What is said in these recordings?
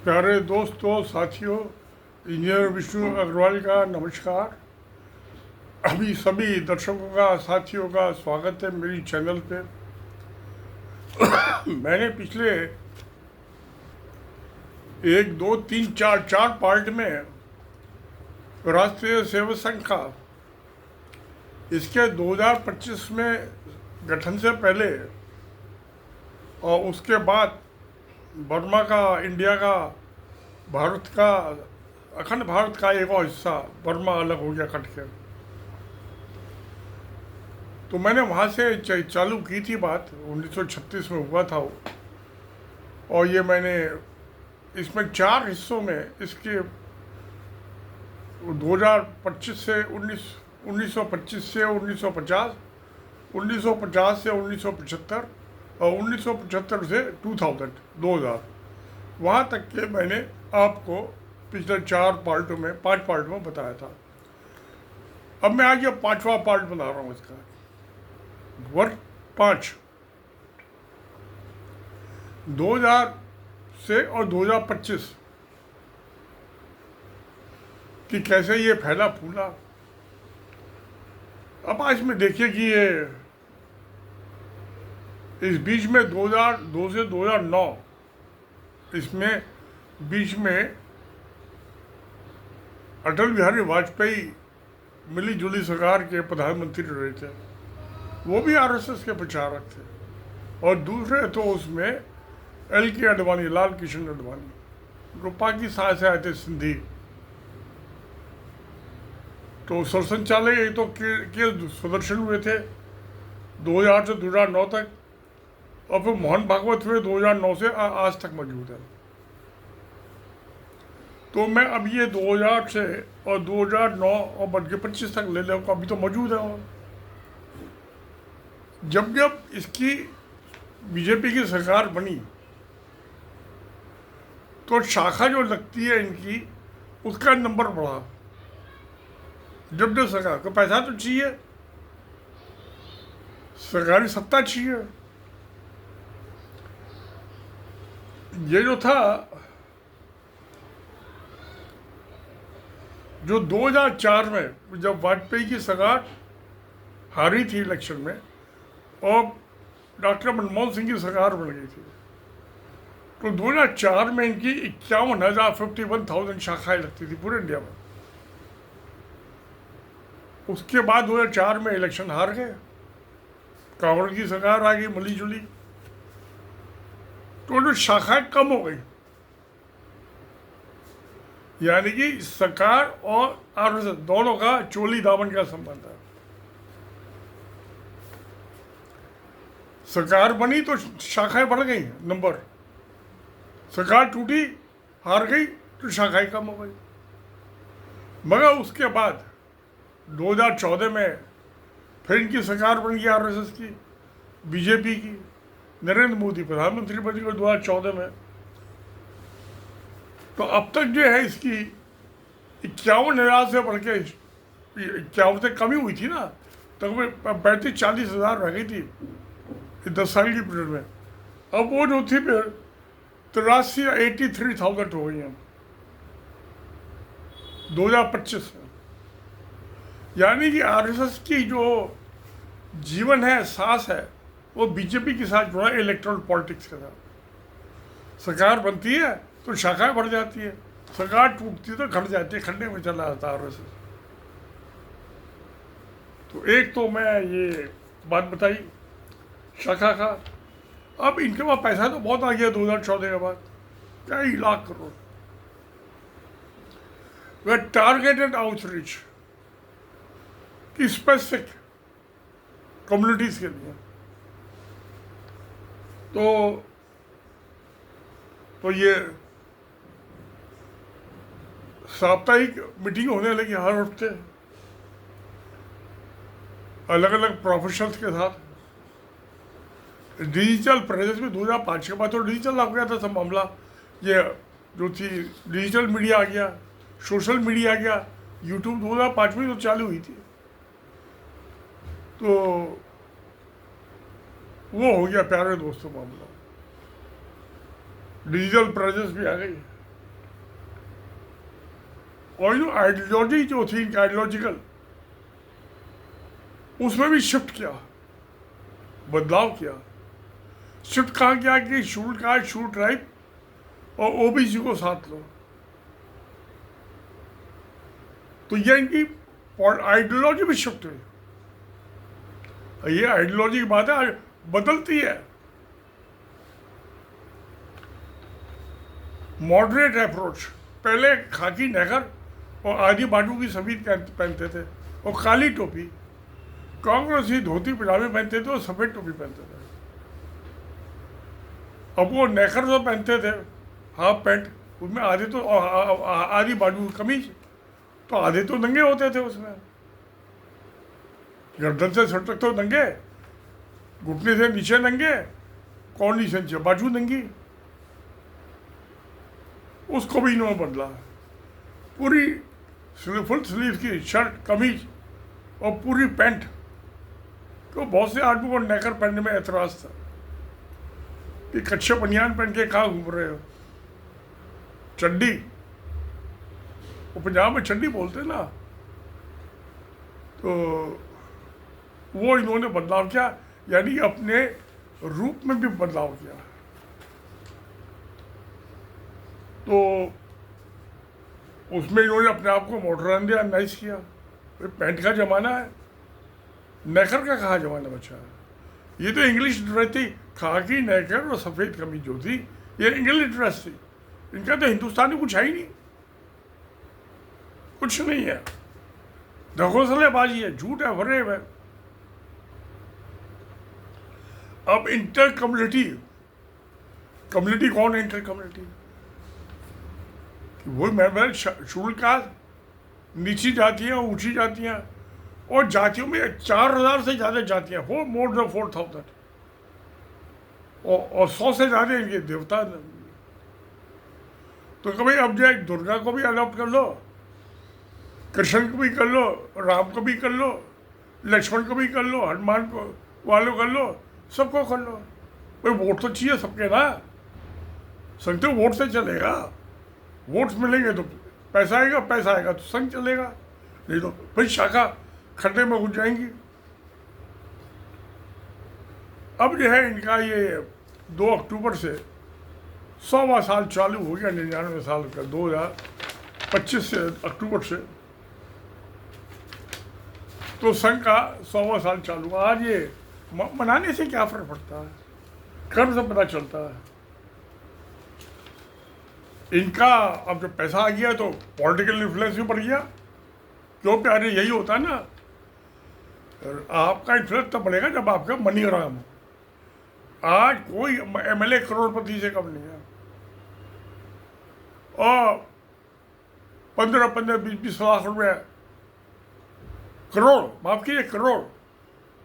प्यारे दोस्तों, साथियों, इंजीनियर विष्णु अग्रवाल का नमस्कार। अभी सभी दर्शकों का, साथियों का स्वागत है मेरी चैनल पे। मैंने पिछले 1, 2, 3, 4 पार्ट में राष्ट्रीय सेवा संघ का इसके 2025 में गठन से पहले और उसके बाद बर्मा का, इंडिया का, भारत का, अखंड भारत का एक और हिस्सा बर्मा अलग हो गया कट के। तो मैंने वहाँ से चालू की थी बात, 1936 में हुआ था वो। और ये मैंने इसमें 4 हिस्सों में इसके 2025 से 1925 से 1950, 1950 से 1975 और 1975 से 2000 वहाँ तक के मैंने आपको पिछले 5 पार्ट में बताया था। अब मैं आज ये 5वां पार्ट बता रहा हूँ इसका। वर्ष 5 2000 से और 2025 कि कैसे ये फैला फूला। अब आज में देखिए कि ये इस बीच में 2002 से 2009 इसमें बीच में अटल बिहारी वाजपेयी मिली जुली सरकार के प्रधानमंत्री रहे थे। वो भी आरएसएस के प्रचारक थे। और दूसरे तो उसमें LK आडवाणी, लाल कृष्ण आडवाणी, जो पाकिस्तान से आए थे, सिंधी। तो सरसंचालक एक तो के सुदर्शन हुए थे 2008 से 2009 तक, और फिर मोहन भागवत हुए 2009 से आज तक मौजूद है। तो मैं अब ये 2008 से और 2009 और बढ़ के 25 तक ले लूँगा, अभी तो मौजूद है। और जब जब इसकी बीजेपी की सरकार बनी तो शाखा जो लगती है इनकी, उसका नंबर बढ़ा। जब जब सरकार को पैसा तो चाहिए, सरकारी सत्ता चाहिए। ये जो था, जो 2004 में जब वाजपेयी की सरकार हारी थी इलेक्शन में और डॉक्टर मनमोहन सिंह की सरकार बन गई थी, तो 2004 में इनकी 51,000 शाखाएं लगती थी पूरे इंडिया में। उसके बाद 2004 में इलेक्शन हार गए, कांग्रेस की सरकार आ गई मिली जुली, तो जो शाखाएं कम हो गई। यानी कि सरकार और आरएसएस दोनों का चोली दामन का संबंध है। सरकार बनी तो शाखाएं बढ़ गई, नंबर। सरकार टूटी, हार गई, तो शाखाएं कम हो गई। मगर उसके बाद 2014 में फिर इनकी सरकार बन गई आरएसएस की, बीजेपी की। नरेंद्र मोदी प्रधानमंत्री बन गए 2014 में। तो अब तक जो है इसकी 51,000 से बढ़ के 51 से कमी हुई थी ना, तकरीबन 35-40 हज़ार रह गई थी 10 साल की पीरियड में। अब वो जो थी फिर 83,000 हो गई हैं 2025 में। यानी कि आरएसएस की जो जीवन है, सांस है, वो बीजेपी के साथ जुड़ा, इलेक्ट्रल पॉलिटिक्स के साथ। सरकार बनती है तो शाखाएं बढ़ जाती है, सरकार टूटती है तो घट जाती है, खंडे में चला जाता है आरएसएस। तो एक तो मैं ये बात बताई शाखा का। अब इनके पास पैसा तो बहुत आ गया 2014 के बाद, कई लाख करोड़। वह टारगेटेड आउटरीच की स्पेसिफिक कम्युनिटीज के लिए। तो ये साप्ताहिक मीटिंग होने लगी हर हफ्ते, अलग अलग प्रोफेशनल्स के साथ। डिजिटल प्रेजेंस में 2005 के बाद तो डिजिटल आ गया था सब मामला। ये जो थी डिजिटल मीडिया आ गया, सोशल मीडिया आ गया, यूट्यूब 2005 में तो चालू हुई थी। तो वो हो गया प्यारे दोस्तों मामला। डिजिटल प्रेजेंस भी आ गई। और जो आइडियोलॉजी जो थी इनकी आइडियोलॉजिकल, उसमें भी शिफ्ट किया, बदलाव किया। शिफ्ट कहाँ किया कि शूट का शूट राइट और ओबीसी को साथ लो। तो ये इनकी आइडियोलॉजी भी शिफ्ट हुई। ये आइडियोलॉजी की बात है, बदलती है। मॉडरेट अप्रोच, पहले खाकी नेकर और आधी बाजू की सफेद पहनते थे और काली टोपी, कांग्रेसी धोती पजामे पहनते थे और सफेद टोपी पहनते थे। अब वो नेकर जो पहनते थे हाफ पैंट, उसमें आधे तो आधी बाजू कमीज, तो आधे तो नंगे होते थे उसमें, गर्दन से सर तक तो नंगे, घुटने से नीचे नंगे, कॉर्निशन से बाजू नंगी। उसको भी इन्होंने बदला, पूरी फुल स्लीव की शर्ट कमीज और पूरी पैंट। तो बहुत से आदमी को नेकर पहनने में एतराज था कि कच्चे बनियान पहन के कहाँ घूम रहे हो, चड्डी, वो पंजाब में चड्डी बोलते ना। तो वो इन्होंने बदलाव किया, यानी अपने रूप में भी बदलाव किया। तो उसमें इन्होंने अपने आप को मॉडर्नाइज किया। पैंट का ज़माना है, नेकर का कहाँ ज़माना बचा है। ये तो इंग्लिश ड्रेस थी, खाकी नेकर और सफ़ेद कमीज जो थी ये इंग्लिश ड्रेस थी। इनका तो हिंदुस्तानी कुछ है ही नहीं, कुछ नहीं है, ढकोसलेबाजी है, झूठ है, फरेब है। अब इंटर कम्युनिटी, कम्युनिटी कौन है इंटर कम्युनिटी? वही मैं शेड्यूल कास्ट, नीची जातियाँ, ऊंची जातियाँ, और जातियों में 4000 से ज़्यादा जातियाँ, मोर देन 4000, और 100 से ज़्यादा इनके देवता। तो कभी अब जो दुर्गा को भी अडॉप्ट कर लो, कृष्ण को भी कर लो, राम को भी कर लो, लक्ष्मण को भी कर लो, हनुमान को वालों कर लो, सबको कर लो। भाई वोट तो चाहिए सबके ना, संघ तो वोट से चलेगा, वोट्स मिलेंगे तो पैसा आएगा, पैसा आएगा तो संघ चलेगा, नहीं तो भाई शाखा खड्डे में घुस जाएंगी। अब जो है इनका ये 2 अक्टूबर से 100वां साल चालू हो गया, 99 साल का, 2025 से अक्टूबर से तो संघ का 100वां साल चालू। आज ये मनाने से क्या फर्क पड़ता है, कर्म से पता चलता है। इनका अब जब पैसा आ गया तो पॉलिटिकल इन्फ्लुएंस भी बढ़ गया। क्यों प्यारे, यही होता है ना, आपका इन्फ्लुएंस तब बढ़ेगा जब आपका मनी ग्राम हो। आज कोई एमएलए करोड़पति से कम नहीं है, और 15-15, 20-20 लाख रुपए, करोड़, माफ कीजिए करोड़,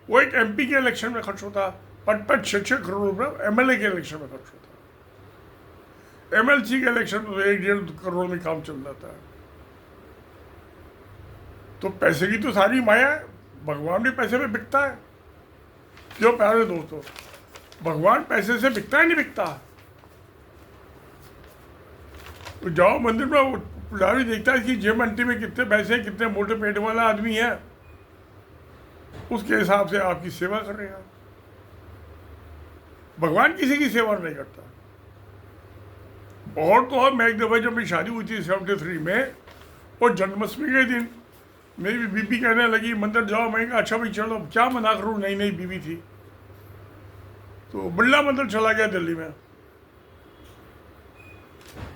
वो एक एमपी के इलेक्शन में खर्च होता, 5-5, 6-6 करोड़ रुपए एमएलए के इलेक्शन में खर्च होता। एमएलसी के इलेक्शन में 1-1.5 करोड़ में काम चल जाता है। तो पैसे की तो सारी माया है, भगवान भी पैसे में बिकता है। क्यों प्यारे दोस्तों, भगवान पैसे से बिकता है, नहीं बिकता? तो जाओ मंदिर में, वो पुजारी देखता है कि जेब अंटी में कितने पैसे हैं, कितने मोटे पेट वाला आदमी है, उसके हिसाब से आपकी सेवा करेगा। भगवान किसी की सेवा नहीं करता। और तो और, मैं एक दफ़ा जब मेरी शादी हुई थी 73 में, और जन्माष्टमी के दिन मेरी बीबी कहने लगी मंदिर जाओ। मैं कहा अच्छा भाई चलो, क्या मना करूँ, नई नई बीबी थी। तो बिरला मंदिर चला गया दिल्ली में,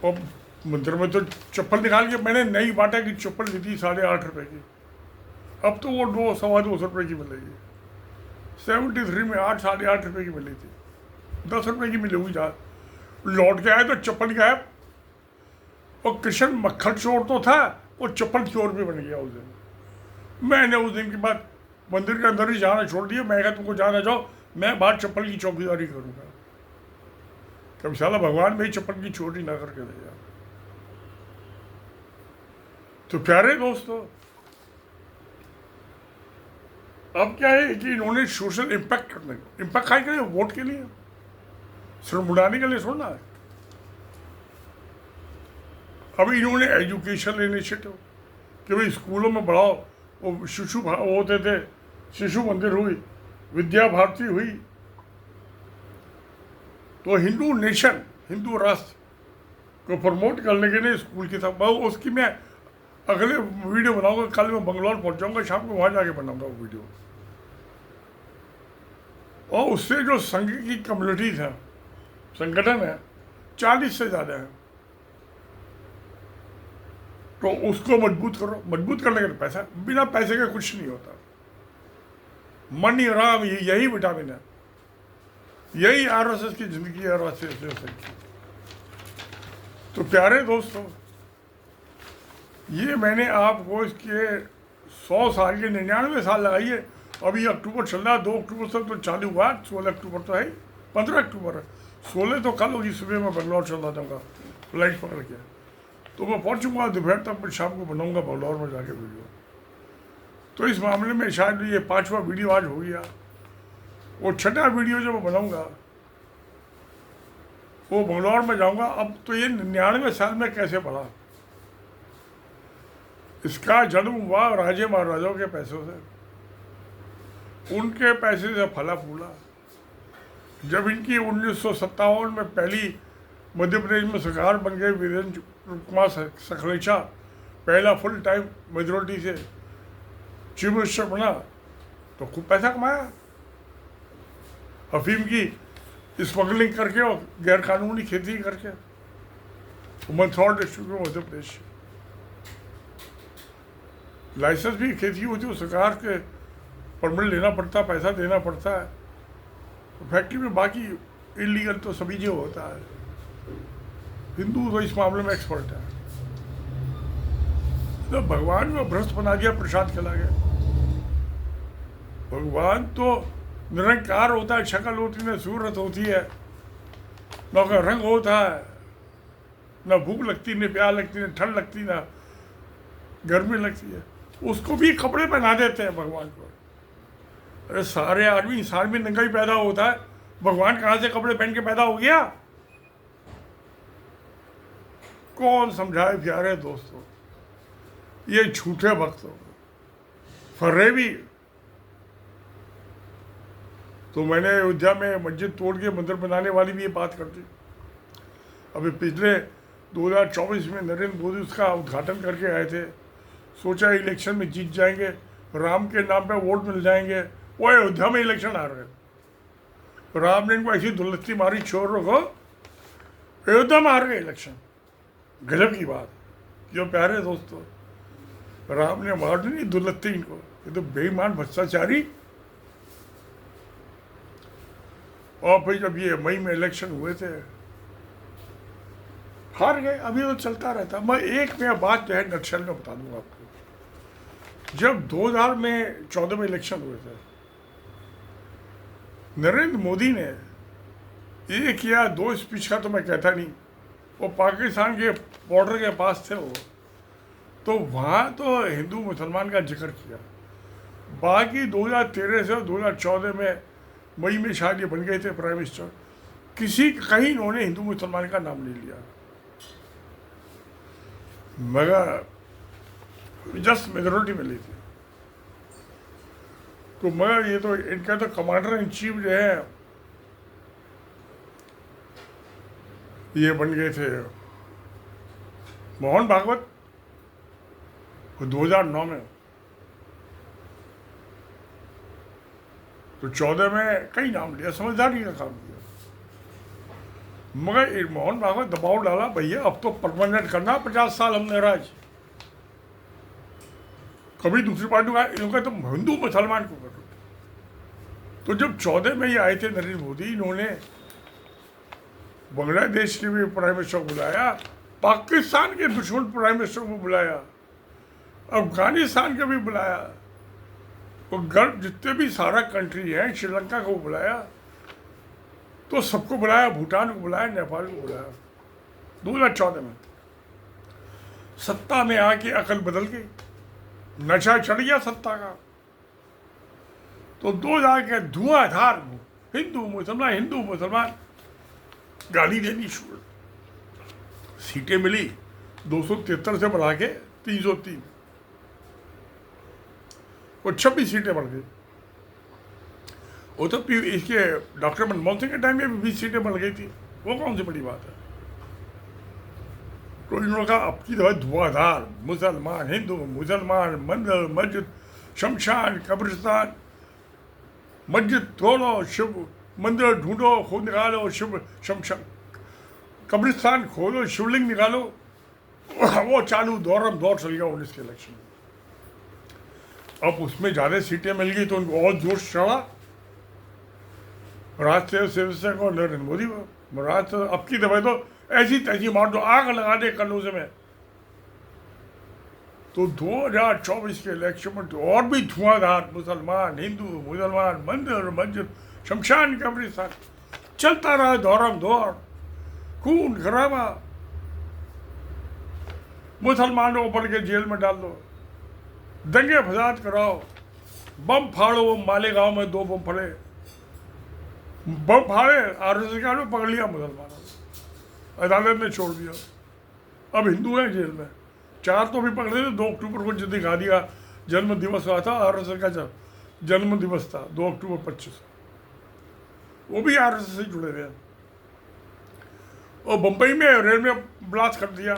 और मंदिर में तो चप्पल निकाल के मैंने नई बाटा की चप्पल ली थी 8.5 रुपये की। अब तो वो 2-2.25 रुपये की मिलेगी। 73 में 8-8.5 रुपये की मिली थी, 10 रुपये की मिली हुई। जा लौट के आए तो चप्पल गायब, और कृष्ण मक्खन चोर तो था, वो चप्पल चोर भी बन गया उस दिन। मैंने उस दिन के बाद मंदिर के अंदर ही जाना छोड़ दिया। मैं कहा तुमको जाना जाओ, मैं बाहर चप्पल की चौकीदारी करूँगा। कभी साला भगवान मेरी चप्पल की चोरी ना करके दे यार। तो प्यारे दोस्तों, अब क्या है कि इन्होंने सोशल इम्पैक्ट करने, इम्पैक्ट खाई करें वोट के लिए, सिर्फ बुलाने के लिए छोड़ना है। अब इन्होंने एजुकेशन इनिशिएटिव कि भाई स्कूलों में बढ़ाओ, वो वो होते थे, शिशु मंदिर हुई, विद्या भारती हुई। तो हिंदू नेशन, हिंदू राष्ट्र को प्रमोट करने के लिए स्कूल की तरफ, उसकी मैं अगले वीडियो बनाऊंगा। कल मैं बंगलौर पहुंचाऊंगा, शाम को वहां जाके बनाऊंगा वो वीडियो। और उससे जो संघ की कम्युनिटीज है, संगठन है, 40 से ज़्यादा है, तो उसको मजबूत करो। मजबूत करने के लिए पैसा, बिना पैसे के कुछ नहीं होता। मनी राम, यही विटामिन है, यही आरएसएस की जिंदगी है, आरएसएस की। तो प्यारे दोस्तों, ये मैंने आपको इसके 100 साल के 99 साल लगाइए। अभी अक्टूबर चल रहा है, 2 अक्टूबर से तो चालू हुआ, 16 अक्टूबर तो है, 15 अक्टूबर है, 16 तो कल होगी। सुबह में बंगलौर चल रहा था, फ्लाइट पकड़ के, तो मैं पहुंचूंगा दोपहर तक, फिर शाम को बनाऊंगा बंगलौर में जाके वीडियो। तो इस मामले में शायद ये 5वां वीडियो आज हो गया। वो 6ठा वीडियो जो मैं बनाऊंगा वो बंगलौर में जाऊंगा। अब तो ये 99 साल में कैसे बढ़ा, इसका जन्म हुआ राजे महाराजाओं के पैसों से, उनके पैसे से फला फूला। जब इनकी 1957 में पहली मध्य प्रदेश में सरकार बन गई, वीरेंद्र कुमार सखलेचा पहला फुल टाइम मेजोरिटी से चीफ मिनिस्टर बना, तो खूब पैसा कमाया अफीम की स्मगलिंग करके और गैर कानूनी खेती करके। मंदसौर डिस्ट्रिक्ट में मध्य प्रदेश, लाइसेंस भी खेती होती है, सरकार के परमिट लेना पड़ता, पैसा देना पड़ता है। तो फैक्ट्री में बाकी इलीगल तो सभी जो होता है। हिंदू तो इस मामले में एक्सपर्ट है। तो भगवान को भ्रष्ट बना दिया, प्रसाद खिला गया। भगवान तो निरंकार होता है, शक्ल होती है, सूरत होती है, न उसका रंग होता है, न भूख लगती, न प्यास लगती, न ठंड लगती, न गर्मी लगती है। उसको भी कपड़े पहना देते हैं भगवान को। अरे सारे आदमी, इंसान भी नंगा ही पैदा होता है, भगवान कहाँ से कपड़े पहन के पैदा हो गया? कौन समझाए प्यारे दोस्तों, ये झूठे भक्त हो, फरेबी। तो मैंने अयोध्या में मस्जिद तोड़ के मंदिर बनाने वाली भी ये बात करती। अभी पिछले 2024 में नरेंद्र मोदी उसका उद्घाटन करके आए थे, सोचा इलेक्शन में जीत जाएंगे, राम के नाम पे वोट मिल जाएंगे। वो अयोध्या में इलेक्शन आ रहे, राम ने इनको ऐसी दुलत्ती मारी चोरों को, अयोध्या में हार गए इलेक्शन। गजब की बात। जो प्यारे दोस्तों, राम ने मार नहीं दुलत्ती इनको, ये तो बेईमान भ्रष्टाचारी। और फिर जब ये मई में इलेक्शन हुए थे, हार गए। अभी तो चलता रहता। मैं एक में बात जो है नक्सल में बता दूंगा आपको। जब 2014 में इलेक्शन हुए थे, नरेंद्र मोदी ने एक या 2 स्पीच का तो मैं कहता नहीं, वो पाकिस्तान के बॉर्डर के पास थे वो, तो वहाँ तो हिंदू मुसलमान का जिक्र किया। बाकी 2013 से 2014 में मई में शायद ये बन गए थे प्राइम मिनिस्टर, कहीं इन्होंने हिंदू मुसलमान का नाम नहीं लिया, मगर जस्ट मेजोरिटी मिली थी। तो मगर ये तो इनका तो कमांडर इन चीफ जो है ये बन गए थे मोहन भागवत, 2009 में। तो 14 में कई नाम लिया, समझदारी का काम किया, मगर मोहन भागवत दबाव डाला, भैया अब तो परमानेंट करना, 50 साल हमने राज। कभी दूसरी पार्टी का इनका तो हिंदू मुसलमान को करो। तो जब 14 में ये आए थे नरेंद्र मोदी, इन्होंने बांग्लादेश के भी प्राइम मिनिस्टर को बुलाया, पाकिस्तान के दुश्मन प्राइम मिनिस्टर को बुलाया, अफगानिस्तान का भी बुलाया, और गर्व जितने भी सारा कंट्री है, श्रीलंका को बुलाया, तो सबको बुलाया, भूटान को बुलाया, नेपाल को बुलाया। 2014 में सत्ता में आके अकल बदल गई, नशा चढ़ गया सत्ता का। तो 2000 के धुआंधार हिंदू मुसलमान गाली देनी शुरू, सीटें मिली, 273 से बढ़ा के 303 और 26 सीटें बढ़ गई। वो तो इसके डॉक्टर मनमोहन सिंह के टाइम में भी 20 सीटें बढ़ गई थी, वो कौन सी बड़ी बात है। तो इन लोगों का अब की दफा धुआंधार मुसलमान हिंदू मुसलमान मंदिर मस्जिद शमशान कब्रिस्तान मस्जिद तोड़ो शिव मंदिर ढूंढो खुद निकालो शिव शमशान कब्रिस्तान खोलो शिवलिंग निकालो, वो चालू दौर चल गया 19 के इलेक्शन। अब उसमें ज़्यादा सीटें मिल गई तो उनको और जोश चढ़ा राष्ट्रीय शिवसेना को नरेंद्र मोदी को। राष्ट्र अब की दफा तो ऐसी तैसी मार दो आग लगा दे कन्नौज में। तो 2024 के इलेक्शन में तो और भी धुआंधार मुसलमान हिंदू मुसलमान मंदिर मस्जिद शमशान कब्रिस्तान चलता रहा दौर खून खराबा। मुसलमानों को पकड़ के जेल में डाल दो, दंगे फसाद कराओ, बम फाड़ो। वो मालेगांव में 2 बम फड़े, बम फाड़े RSS में पकड़ लिया मुसलमानों को, अदालत ने छोड़ दिया। अब हिंदू हैं जेल में, 4 तो भी पकड़े थे। 2 अक्टूबर को जो दिखा दिया जन्म दिवस हुआ था RSS का जन्म दिवस था 2 अक्टूबर 25, वो भी RSS से जुड़े थे। और बम्बई में रेल में ब्लास्ट कर दिया,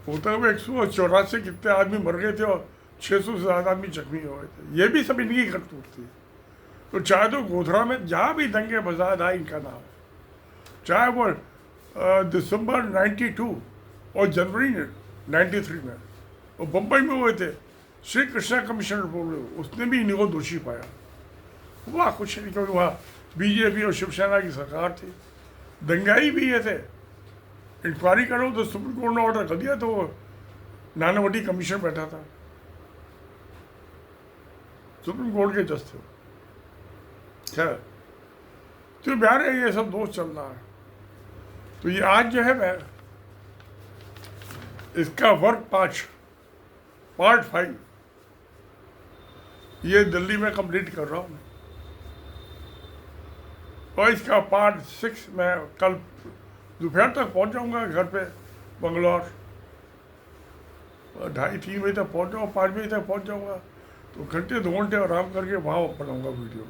होता हुआ 184 कितने आदमी मर गए थे और 600 से ज़्यादा आदमी जख्मी हो गए थे। ये भी सब इनकी करतूत थी। तो चाहे तो गोधरा में जहाँ भी दंगे फसाद आए इनका नाम, चाहे वो दिसंबर 92 और जनवरी 93 में वो बम्बई में हुए थे। श्री कृष्णा कमिश्नर बोल रहे हो, उसने भी इन्हीं को दोषी पाया। वहाँ कुछ नहीं, क्योंकि वहाँ बीजेपी और शिवसेना की सरकार थी, दंगाई भी ये थे। इंक्वायरी करो तो सुप्रीम कोर्ट ने ऑर्डर कर दिया, तो नानावटी कमीशन बैठा था, सुप्रीम कोर्ट के जज थे। खैर तो बिहार है, ये सब दोष चल रहा है। तो ये आज जो है मैं इसका वर्क पार्ट 5 ये दिल्ली में कंप्लीट कर रहा हूँ, और इसका पार्ट 6 मैं कल दोपहर तक पहुँच जाऊँगा घर पे बंगलौर। 2:30-3 बजे तक पहुँच जाऊँगा, 5 बजे तक पहुँच जाऊँगा। तो घंटे 2 घंटे आराम करके वहाँ बनाऊँगा वीडियो,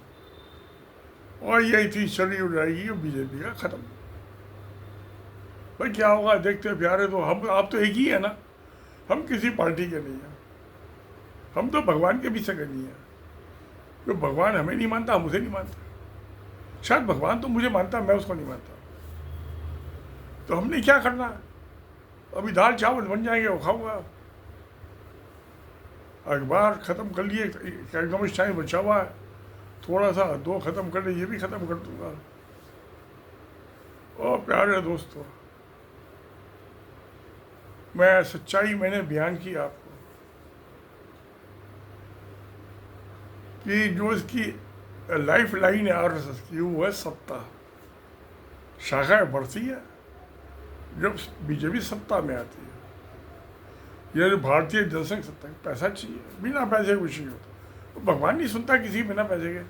और यही थी चली हो जाएगी बीजेपी का ख़त्म। भाई क्या होगा देखते हैं प्यारे। तो हम आप तो एक ही है ना, हम किसी पार्टी के नहीं हैं, हम तो भगवान के भी सगे नहीं हैं। तो भगवान हमें नहीं मानता, हम उसे नहीं मानता। शायद भगवान तो मुझे मानता, मैं उसको नहीं मानता। तो हमने क्या करना है, अभी दाल चावल बन जाएंगे वो खाऊंगा। अखबार ख़त्म कर लिए, इकोनॉमिक्स टाइम बचा हुआ है थोड़ा सा, 2 ख़त्म कर ले, ये भी ख़त्म कर दूंगा। और प्यारे दोस्तों, मैं सच्चाई मैंने बयान की आपको कि जो इसकी लाइफ लाइन है RSS की, वो है सत्ता। शाखाएं बढ़ती है जब बीजेपी सत्ता में आती है। ये जो भारतीय जनसंघ सत्ता है, पैसा चाहिए, बिना पैसे कुछ नहीं होता। तो भगवान नहीं सुनता किसी बिना पैसे के,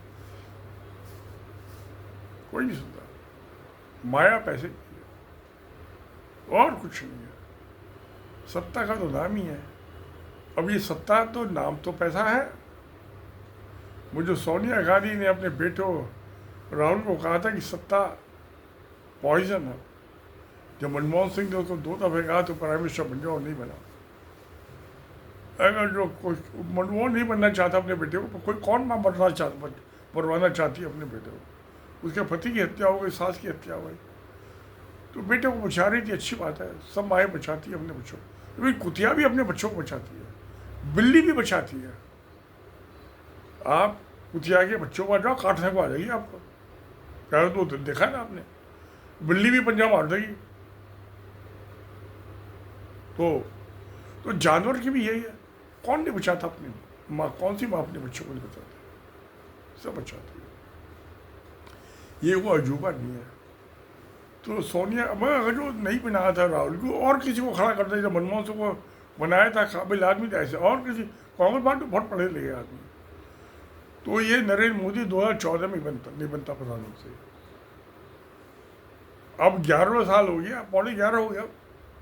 कोई नहीं सुनता। माया पैसे की है और कुछ नहीं है। सत्ता का तो नाम ही है। अब ये सत्ता तो नाम तो पैसा है। मुझे सोनिया गांधी ने अपने बेटो राहुल को कहा था कि सत्ता पॉइजन है। जब मनमोहन सिंह ने उसको 2 दफे कहा तो प्राइम मिनिस्टर बन जाओ, नहीं बना। अगर जो कोई मनमोहन नहीं बनना चाहता अपने बेटे को, तो कोई कौन माँ मरवाना चाहती है अपने बेटे को। उसके पति की हत्या हो गई, सास की हत्या हो गई, तो बेटे को बचा रही थी, अच्छी बात है। सब माएँ बचाती है अपने बच्चों को, लेकिन कुतिया भी अपने बच्चों को बचाती है, बिल्ली भी बचाती है। आप कुतिया के बच्चों को जाओ, काटने को आ जाएगी आपको। प्यार तो देखा ना आपने, बिल्ली भी पंजा मार देगी। तो जानवर की भी यही है। कौन नहीं बचाता अपनी माँ, कौन सी माँ अपने बच्चों को नहीं बचाती, सब बचाती है। ये वो अजूबा नहीं है। तो सोनिया, मैं अगर जो नहीं बनाया था राहुल को, और किसी को खड़ा कर दिया। मनमोहन सिंह को बनाया था, काबिल आदमी था, ऐसे और किसी कांग्रेस पार्टी बहुत पढ़े लिखे आदमी। तो ये नरेंद्र मोदी 2014 में नहीं बनता प्रधानमंत्री। अब 11वां साल हो गया, 11.5 हो गया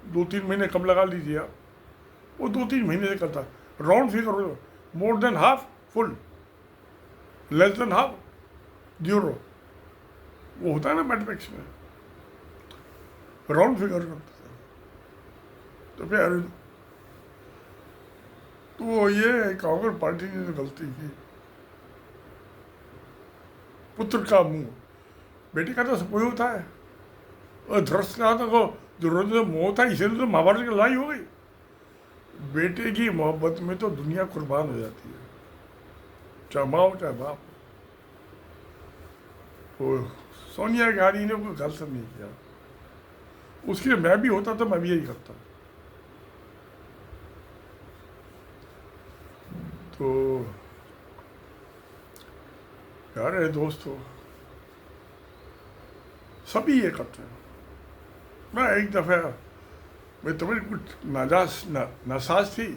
2-3 महीने कम लगा लीजिए आप, वो 2-3 महीने से करता है। राउंड फिगर हो, more than half full, less than half zero, वो होता है ना मैथमेटिक्स में, राउंड फिगर करता है। तो फिर तो ये कांग्रेस पार्टी ने गलती की, पुत्र का मुंह, बेटे का तो सब कोई होता है, और ध्रस का तो जरूरत से मोह था, इसीलिए तो महाभारत की लड़ाई हो गई। बेटे की मोहब्बत में तो दुनिया कुर्बान हो जाती है, चाहे माँ हो चाहे बाप। तो सोनिया गांधी ने कोई गलत नहीं किया, उसके लिए मैं भी होता तो मैं भी यही करता। तो यार दोस्तों, सभी ये करते हैं। मैं एक दफ़ा, मैं तबीयत कुछ नासाज थी,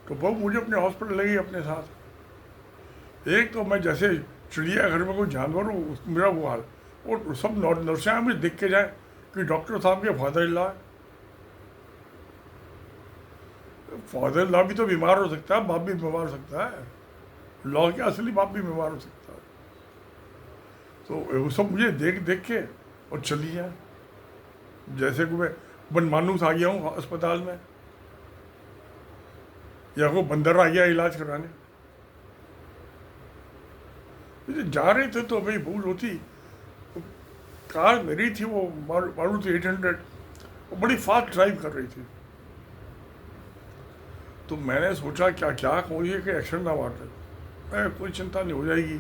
तो बहू मुझे अपने हॉस्पिटल ले गई अपने साथ। एक तो मैं जैसे चिड़ियाघर में कोई जानवर हो, मेरा वो हाल, और सब नर्सें मुझे देख के जाए कि डॉक्टर साहब के फादर इन लॉ है। फादर इन लॉ भी तो बीमार हो सकता है, बाप भी बीमार हो सकता है, लॉ के असली बाप भी बीमार हो सकता है। तो वो सब मुझे देख देख के और चली जाए, जैसे कि मैं बनमानूस आ गया हूँ अस्पताल में, या वो बंदर आ गया इलाज कराने। जा रहे थे तो भाई भूल होती, कार मेरी थी, वो मारुति 800, वो बड़ी फास्ट ड्राइव कर रही थी। तो मैंने सोचा क्या क्या कहूँ कि एक्सीडेंट ना मार दे, मैं कोई चिंता नहीं हो जाएगी,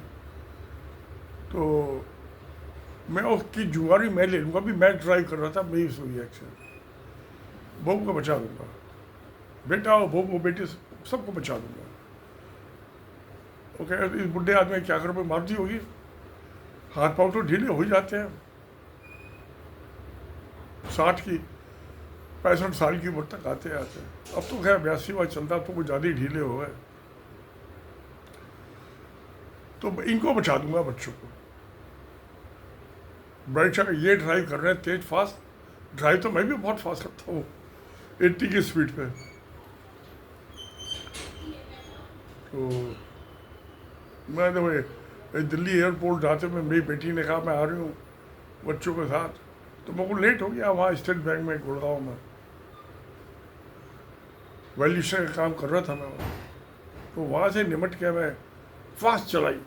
तो मैं उसकी जुगारी मैं ले लूँगा, भी मैं ड्राइव कर रहा था, मेरी हुई एक्सीडेंट, बहू को बचा दूँगा, बेटा हो बहू को बेटे सबको बचा दूँगा। ओके, इस बुढ़े आदमी क्या कर मार दी होगी, हाथ पाँव तो ढीले हो ही जाते हैं, 60 की 65 साल की उम्र तक आते आते हैं। अब तो खैर 82वां चलता, तो कुछ ज़्यादा ही ढीले हो गए। तो इनको बचा दूंगा, बच्चों को। बेटा ये ड्राइव कर रहे हैं तेज फास्ट, ड्राइव तो मैं भी बहुत फास्ट करता हूँ, 80 की स्पीड पे। तो मैं तो दिल्ली एयरपोर्ट जाते में मेरी बेटी ने कहा मैं आ रही हूँ बच्चों के साथ, तो मेरे को लेट हो गया वहाँ स्टेट बैंक में गुड़गांव में, वैल्यूशन का काम कर रहा था मैं वहाँ। तो वहाँ से निमट के मैं फास्ट चलाई,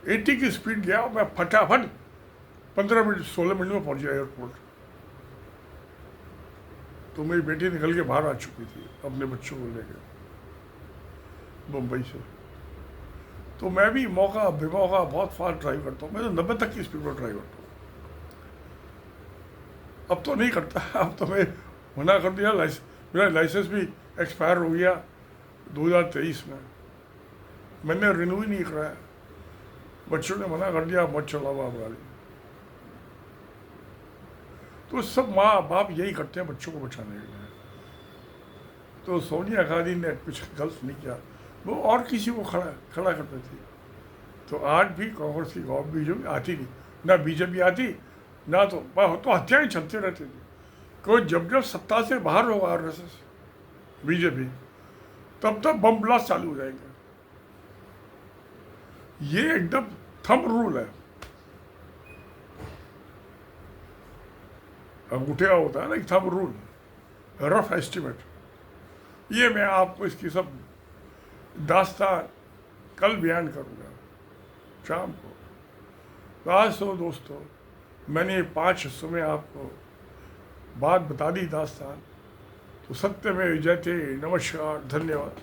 80 की स्पीड गया, मैं फटाफट 15 मिनट 16 मिनट में पहुँच गया एयरपोर्ट। तो मेरी बेटी निकल के बाहर आ चुकी थी अपने बच्चों को लेकर मुंबई से। तो मैं भी मौका बेमौका बहुत फास्ट ड्राइव करता हूँ, मैं तो 90 तक की स्पीड पर ड्राइव करता हूँ। अब तो नहीं करता, अब तो मैं मना कर दिया, मेरा लाइसेंस भी एक्सपायर हो गया 2023 में, मैंने रिन्यू ही नहीं कराया, बच्चों ने मना कर दिया मत चलाओ आप गाड़ी। तो सब माँ बाप यही करते हैं बच्चों को बचाने के लिए। तो सोनिया गांधी ने कुछ गलत नहीं किया, वो और किसी को खड़ा करती थी। तो आज भी कांग्रेस की गवर्नमेंट बीजेपी आती नहीं, ना बीजेपी आती ना, तो हत्याएं चलती रहती थी। कोई जब सत्ता से बाहर होगा आरएसएस बीजेपी, तब तक बम ब्लास्ट चालू हो जाएंगे। ये एकदम थंब रूल है, अंगूठा होता है ना, एक थंब रूल, रफ एस्टिमेट। ये मैं आपको इसकी सब दास्तान कल बयान करूँगा शाम को। तो आज तो दोस्तों मैंने 5 हिस्सों में आपको बात बता दी दास्तान। तो सत्य में जयते, नमस्कार, धन्यवाद।